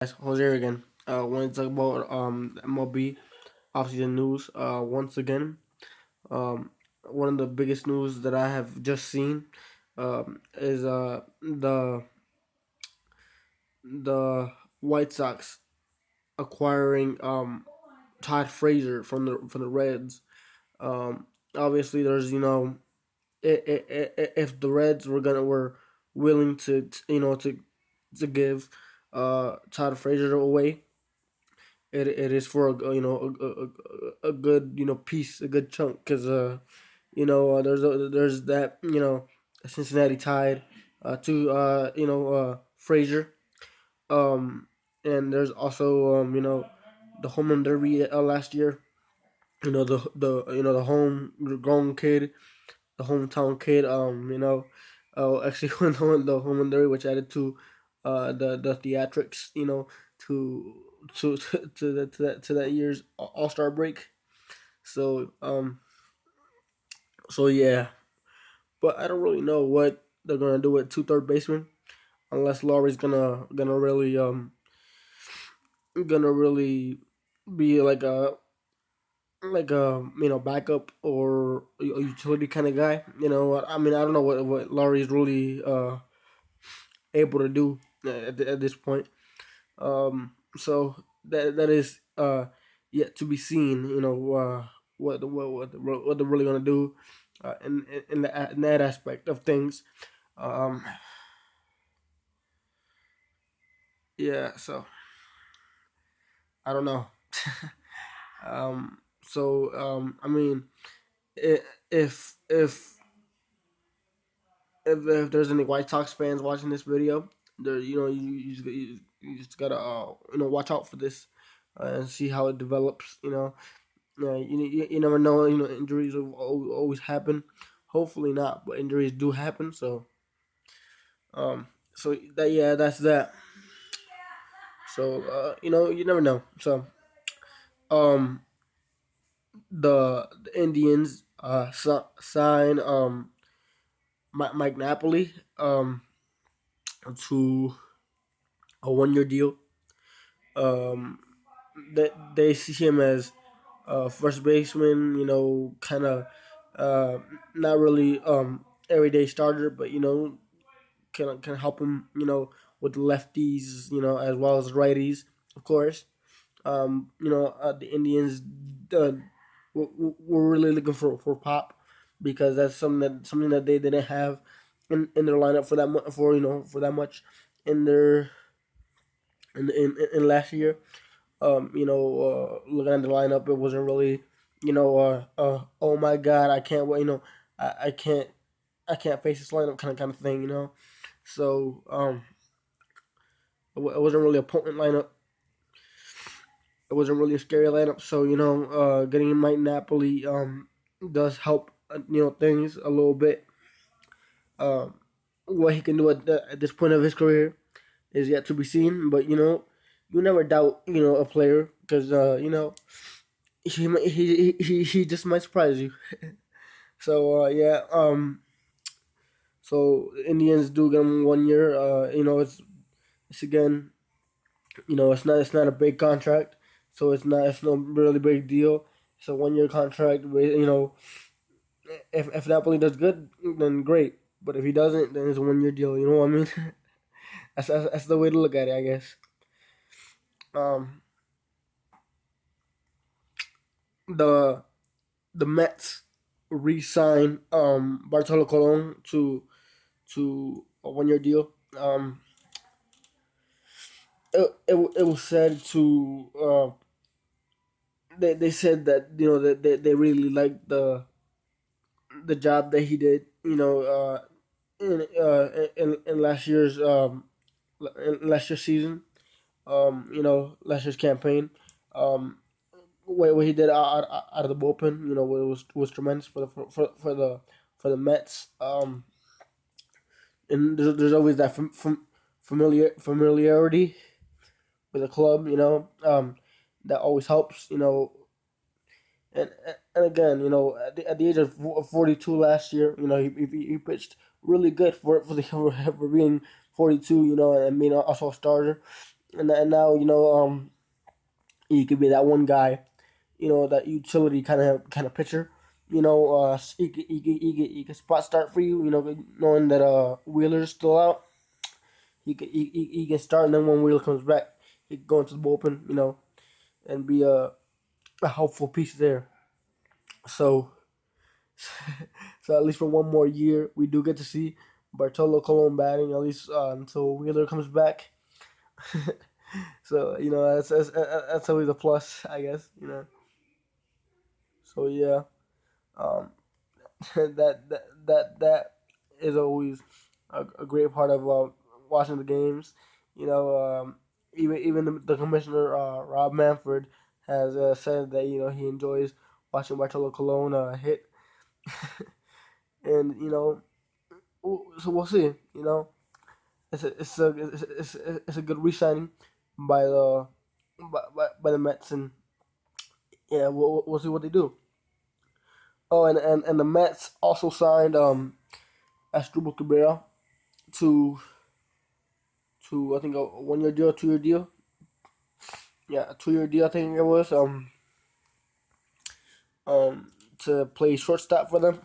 Guys, Jose again. Want to talk about MLB offseason news. Once again, one of the biggest news that I have just seen is the White Sox acquiring Todd Frazier from the Reds. Obviously, there's if the Reds were willing to give Todd Frazier away, it is for a good piece, a good chunk, because there's that Cincinnati tied to Frazier, and there's also the home run derby last year. The home grown kid, the hometown kid. Actually won the home run derby, which added to the theatrics. To to that year's All Star break. So yeah, but I don't really know what they're gonna do with two third basemen unless Laurie's gonna really be like a backup or a utility kind of guy. I mean, I don't know what Laurie's really able to do at this point. So that is yet to be seen. What they're really gonna do in that aspect of things. Um, yeah, so I don't know. I mean, I- if if if there's any White Sox fans watching this video, there you just gotta watch out for this and see how it develops. Yeah, you never know. Injuries will always happen. Hopefully not, but injuries do happen. Um, that's that. So you never know. So um, the Indians sign Mike Napoli to a 1 year deal. Um, they see him as first baseman. Kind of uh, not really everyday starter, but can help him. With lefties. As well as righties, of course. The Indians uh, were really looking for pop because that's something that they didn't have in their lineup for that for that much in their in last year. Looking at the lineup, it wasn't really oh my god, I can't wait. I can't face this lineup kind of thing. So it wasn't really a potent lineup. It wasn't really a scary lineup. So getting Mike Napoli does help things a little bit. Um, what he can do at this point of his career is yet to be seen. But you never doubt a player because he just might surprise you. So yeah. So Indians do get him 1 year. It's again. It's not a big contract, so it's no really big deal. It's a 1 year contract. With if Napoli does good, then great. But if he doesn't, then it's a 1 year deal. You know what I mean? That's the way to look at it, I guess. Um, the the Mets re-sign Bartolo Colon to a 1 year deal. It was said to they said that they really liked the job that he did. In last year's season. Last year's campaign. Um, what he did out of the bullpen, was tremendous for the Mets. And there's always that familiarity with the club, that always helps, and again, at the age of 42 last year, he pitched really good for being 42, and being also a starter. and now he could be that one guy, that utility kind of pitcher. He could spot start for you. Knowing that Wheeler's still out, he can start, and then when Wheeler comes back, he can go into the bullpen. And be a helpful piece there. So so at least for one more year, we do get to see Bartolo Colon batting at least until Wheeler comes back. So that's always a plus, I guess. So yeah, um, that is always a great part of watching the games. Even the commissioner Rob Manfred has said that he enjoys watching Bartolo Colon hit, and so we'll see. It's a good re-signing by the Mets, and yeah, we'll see what they do. Oh, and the Mets also signed Asdrubal Cabrera to I think a 1 year deal, 2 year deal. Yeah, a 2 year deal I think it was to play shortstop for them.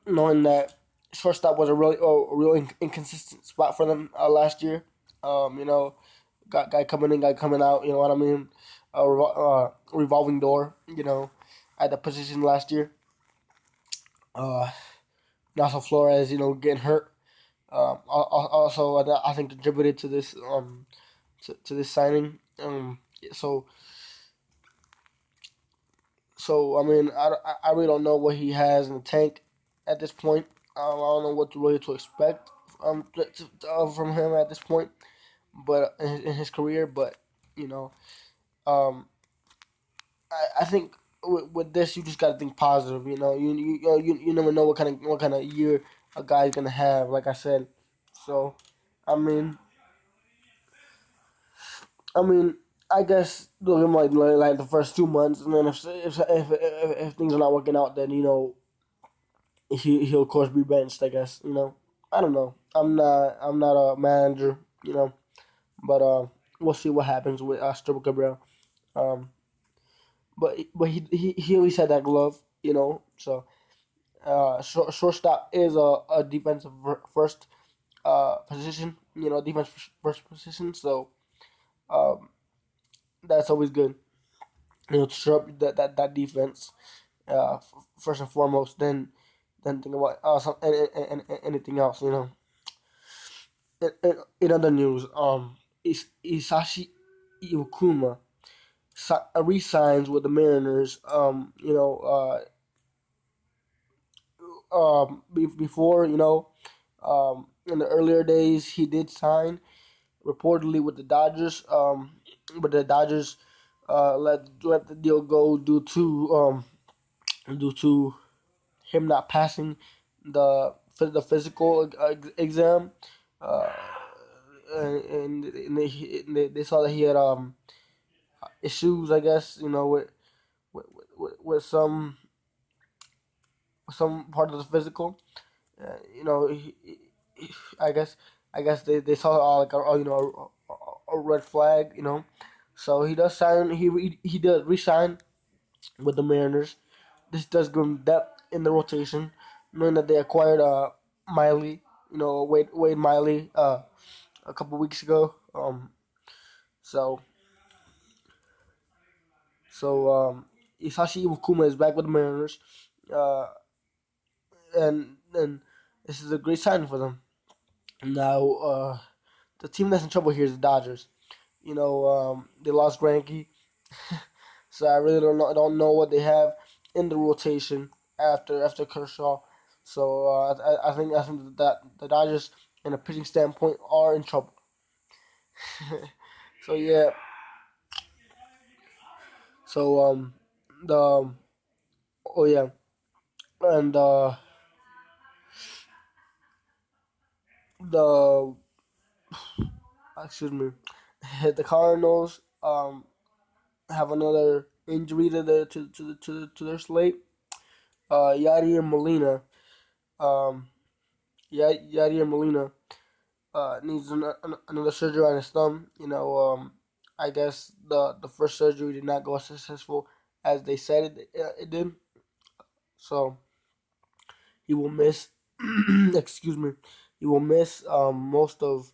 Knowing that shortstop was a real inconsistent spot for them last year. Got guy coming in, guy coming out. You know what I mean? Revolving door. At the position last year. Uh, Nassau Flores, getting hurt. Also, I think contributed to this to this signing. So I mean, I really don't know what he has in the tank at this point. I don't know what to expect from him at this point, but in his career. But you know, um, I think with this, you just got to think positive. You never know what kind of year a guy's gonna have. Like I said, so I mean, I mean, I guess they'll give him like the first 2 months, and then if things are not working out, then he'll of course be benched. I guess I don't know. I'm not a manager, but we'll see what happens with Stribble Cabrera. Um, but he always had that glove, So shortstop is a defensive first position, defense first position. So um, that's always good. To shore up that defense first and foremost. Then think about anything else. In other news, Isashi Iwakuma resigns with the Mariners. Before in the earlier days he did sign reportedly with the Dodgers. But the Dodgers let the deal go due to him not passing the physical exam, uh, and they saw that he had issues, I guess, with some part of the physical. I guess they saw like a red flag, So he does sign. He does resign with the Mariners. This does give him depth in the rotation, knowing that they acquired Miley, Wade Miley, a couple weeks ago. So Isashi Iwakuma is back with the Mariners, uh, and this is a great signing for them. Now, the team that's in trouble here is the Dodgers. They lost Granke, so I really don't know what they have in the rotation after Kershaw. So I think that the Dodgers, in a pitching standpoint, are in trouble. So yeah, so the oh yeah, and the excuse me, the Cardinals have another injury to their slate. Yadier Molina, Yadier Molina needs another surgery on his thumb. I guess the first surgery did not go as successful as they said it did. So he will miss. excuse me. He will miss most of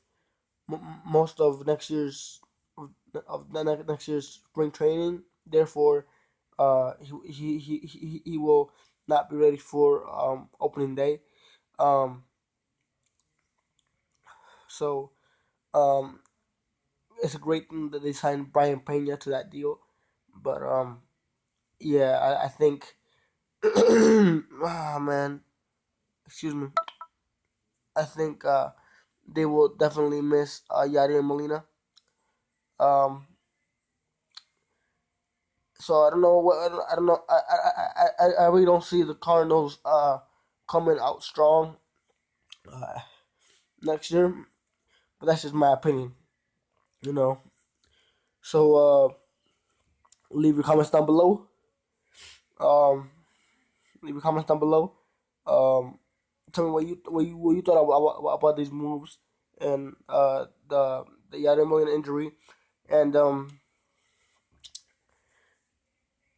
next year's spring training. Therefore, he will not be ready for opening day. Um, so um, it's a great thing that they signed Brian Pena to that deal. But yeah, I think. Ah man, excuse me. I think they will definitely miss Yadier Molina. Um, so I don't know what I don't know. I really don't see the Cardinals coming out strong uh, next year. But that's just my opinion. You know. So leave your comments down below. Um, leave your comments down below. Um, tell me what you thought about these moves and the Yadier Molina injury, and and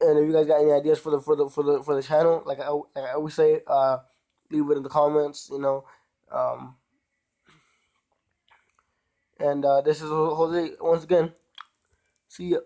if you guys got any ideas for the channel, like I always say, leave it in the comments. Um, and this is Jose once again. See ya.